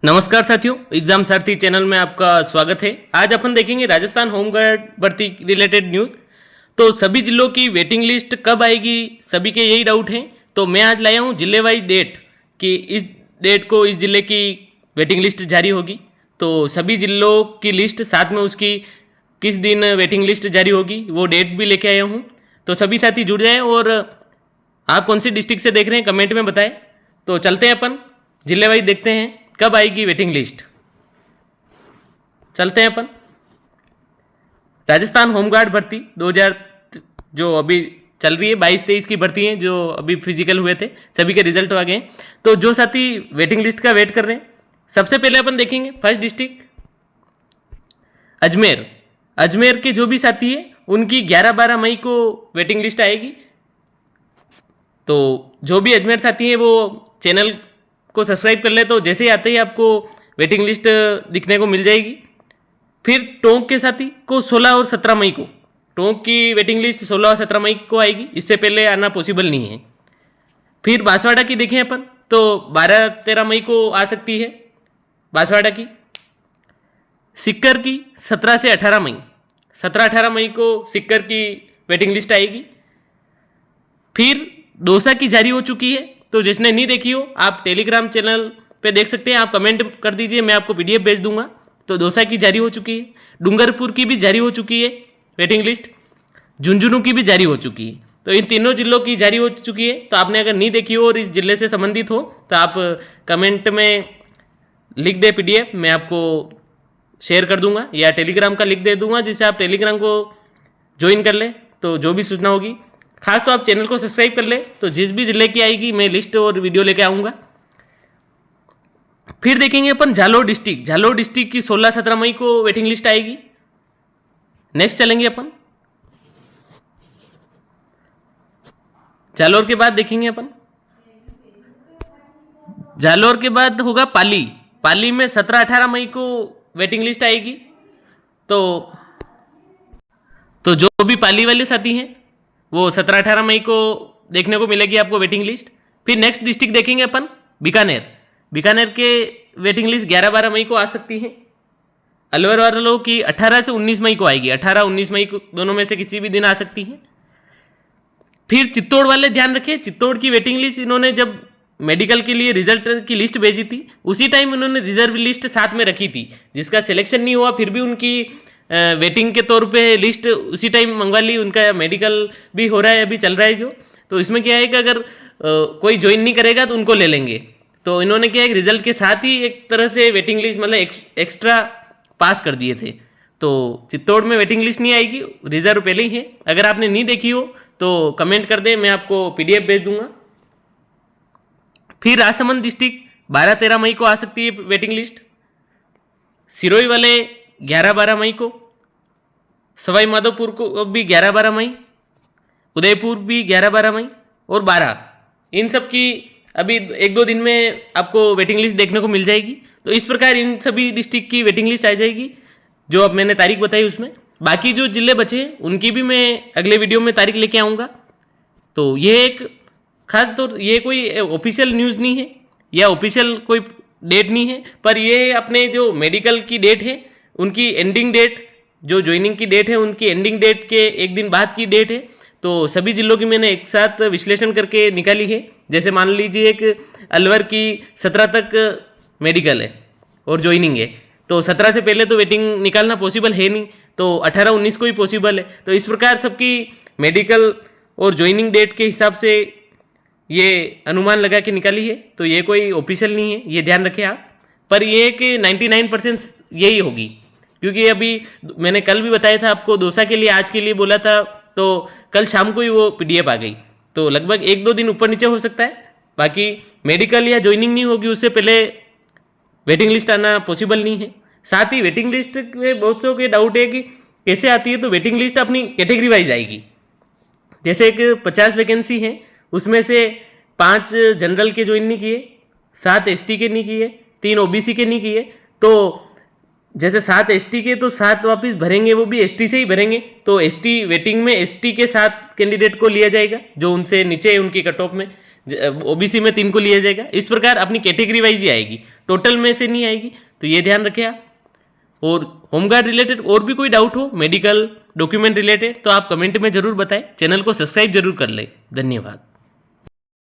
नमस्कार साथियों, एग्जाम सारथी चैनल में आपका स्वागत है। आज अपन देखेंगे राजस्थान होमगार्ड भर्ती रिलेटेड न्यूज़। तो सभी जिलों की वेटिंग लिस्ट कब आएगी, सभी के यही डाउट हैं। तो मैं आज लाया हूँ जिले वाइज डेट कि इस डेट को इस जिले की वेटिंग लिस्ट जारी होगी। तो सभी जिलों की लिस्ट साथ में उसकी किस दिन वेटिंग लिस्ट जारी होगी वो डेट भी लेके आया हूँ। तो सभी साथी जुड़ जाएँ और आप कौन सी डिस्ट्रिक्ट से देख रहे हैं कमेंट में बताएं। तो चलते हैं अपन जिले वाइज देखते हैं कब आएगी वेटिंग लिस्ट। चलते हैं अपन राजस्थान होमगार्ड भर्ती 2000 जो अभी चल रही है 22-23 की भर्ती है, जो अभी फिजिकल हुए थे सभी के रिजल्ट आ गए। तो जो साथी वेटिंग लिस्ट का वेट कर रहे हैं, सबसे पहले अपन देखेंगे फर्स्ट डिस्ट्रिक्ट अजमेर। अजमेर के जो भी साथी है उनकी 11-12 मई को वेटिंग लिस्ट आएगी। तो जो भी अजमेर साथी है वो चैनल को सब्सक्राइब कर ले, तो जैसे ही आते ही आपको वेटिंग लिस्ट दिखने को मिल जाएगी। फिर टोंक के साथी को 16 और 17 मई को टोंक की वेटिंग लिस्ट 16 और 17 मई को आएगी, इससे पहले आना पॉसिबल नहीं है। फिर बांसवाड़ा की देखें अपन तो 12-13 मई को आ सकती है बांसवाड़ा की। सिक्कर की 17 से 18 मई 17-18 मई को सिक्कर की वेटिंग लिस्ट आएगी। फिर दौसा की जारी हो चुकी है, तो जिसने नहीं देखी हो आप टेलीग्राम चैनल पे देख सकते हैं। आप कमेंट कर दीजिए, मैं आपको पीडीएफ भेज दूंगा। तो दौसा की जारी हो चुकी है, डूंगरपुर की भी जारी हो चुकी है वेटिंग लिस्ट, झुंझुनू की भी जारी हो चुकी है। तो इन तीनों जिलों की जारी हो चुकी है। तो आपने अगर नहीं देखी हो और इस जिले से संबंधित हो तो आप कमेंट में लिख दे पीडीएफ, मैं आपको शेयर कर दूंगा या टेलीग्राम का लिंक दे दूंगा, जिससे आप टेलीग्राम को ज्वाइन कर ले। तो जो भी सूचना होगी, खास तो आप चैनल को सब्सक्राइब कर ले, तो जिस भी जिले की आएगी मैं लिस्ट और वीडियो लेके आऊँगा। फिर देखेंगे अपन जालोर डिस्ट्रिक्ट। जालोर डिस्ट्रिक्ट की 16-17 मई को वेटिंग लिस्ट आएगी। नेक्स्ट चलेंगे अपन जालोर के बाद देखेंगे अपन जालोर के बाद होगा पाली। पाली में 17-18 मई को वेटिंग लिस्ट आएगी। तो जो भी पाली वाले साथी हैं वो 17-18 मई को देखने को मिलेगी आपको वेटिंग लिस्ट। फिर नेक्स्ट डिस्ट्रिक्ट देखेंगे अपन बीकानेर। बीकानेर के वेटिंग लिस्ट 11-12 मई को आ सकती है। अलवर वालों की 18 से 19 मई को आएगी, 18-19 मई को दोनों में से किसी भी दिन आ सकती है। फिर चित्तौड़ वाले ध्यान रखें, चित्तौड़ की वेटिंग लिस्ट इन्होंने जब मेडिकल के लिए रिजल्ट की लिस्ट भेजी थी उसी टाइम उन्होंने रिजर्व लिस्ट साथ में रखी थी, जिसका सिलेक्शन नहीं हुआ फिर भी उनकी वेटिंग के तौर पे लिस्ट उसी टाइम मंगवा ली। उनका मेडिकल भी हो रहा है, अभी चल रहा है जो। तो इसमें क्या है कि अगर कोई ज्वाइन नहीं करेगा तो उनको ले लेंगे। तो इन्होंने क्या है रिजल्ट के साथ ही एक तरह से वेटिंग लिस्ट मतलब एक्स्ट्रा पास कर दिए थे। तो चित्तौड़ में वेटिंग लिस्ट नहीं आएगी, रिजर्व पहले ही है। अगर आपने नहीं देखी हो तो कमेंट कर दें, मैं आपको पीडीएफ भेज दूंगा। फिर राजसमंद डिस्ट्रिक्ट 12-13 मई को आ सकती है वेटिंग लिस्ट। सिरोही वाले 11-12 मई को, सवाई माधोपुर को भी 11-12 मई, उदयपुर भी 11-12 मई और 12, इन सब की अभी 1-2 दिन में आपको वेटिंग लिस्ट देखने को मिल जाएगी। तो इस प्रकार इन सभी डिस्ट्रिक्ट की वेटिंग लिस्ट आ जाएगी जो अब मैंने तारीख बताई उसमें। बाकी जो जिले बचे हैं उनकी भी मैं अगले वीडियो में तारीख लेके आऊँगा। तो ये एक खास तौर ये कोई ऑफिशियल न्यूज़ नहीं है या ऑफिशियल कोई डेट नहीं है, पर ये अपने जो मेडिकल की डेट है उनकी एंडिंग डेट, जो ज्वाइनिंग की डेट है उनकी एंडिंग डेट के एक दिन बाद की डेट है। तो सभी जिलों की मैंने एक साथ विश्लेषण करके निकाली है। जैसे मान लीजिए कि अलवर की 17 तक मेडिकल है और ज्वाइनिंग है, तो 17 से पहले तो वेटिंग निकालना पॉसिबल है नहीं, तो 18-19 को ही पॉसिबल है। तो इस प्रकार सबकी मेडिकल और ज्वाइनिंग डेट के हिसाब से ये अनुमान लगा के निकाली है। तो ये कोई ऑफिशियल नहीं है, ये ध्यान रखें आप। पर ये कि 99% यही होगी, क्योंकि अभी मैंने कल भी बताया था आपको, दौसा के लिए आज के लिए बोला था, तो कल शाम को ही वो पीडीएफ आ गई। तो लगभग 1-2 दिन ऊपर नीचे हो सकता है। बाकी मेडिकल या ज्वाइनिंग नहीं होगी उससे पहले वेटिंग लिस्ट आना पॉसिबल नहीं है। साथ ही वेटिंग लिस्ट में बहुत सौ के डाउट है कि कैसे आती है। तो वेटिंग लिस्ट अपनी कैटेगरी वाइज आएगी। जैसे एक 50 वैकेंसी है, उसमें से 5 जनरल के ज्वाइन नहीं किए, 7 एसटी के नहीं किए, 3 ओबीसी के नहीं किए। तो जैसे 7 एसटी के तो 7 वापस भरेंगे, वो भी एसटी से ही भरेंगे। तो एसटी वेटिंग में एसटी के 7 कैंडिडेट को लिया जाएगा जो उनसे नीचे है उनकी कट ऑफ में, ओबीसी में 3 को लिया जाएगा। इस प्रकार अपनी कैटेगरी वाइज ही आएगी। टोटल में से नहीं आएगी, तो ये ध्यान रखें आप। और होमगार्ड रिलेटेड और भी कोई डाउट हो, मेडिकल डॉक्यूमेंट रिलेटेड, तो आप कमेंट में ज़रूर बताएं। चैनल को सब्सक्राइब जरूर कर लें। धन्यवाद।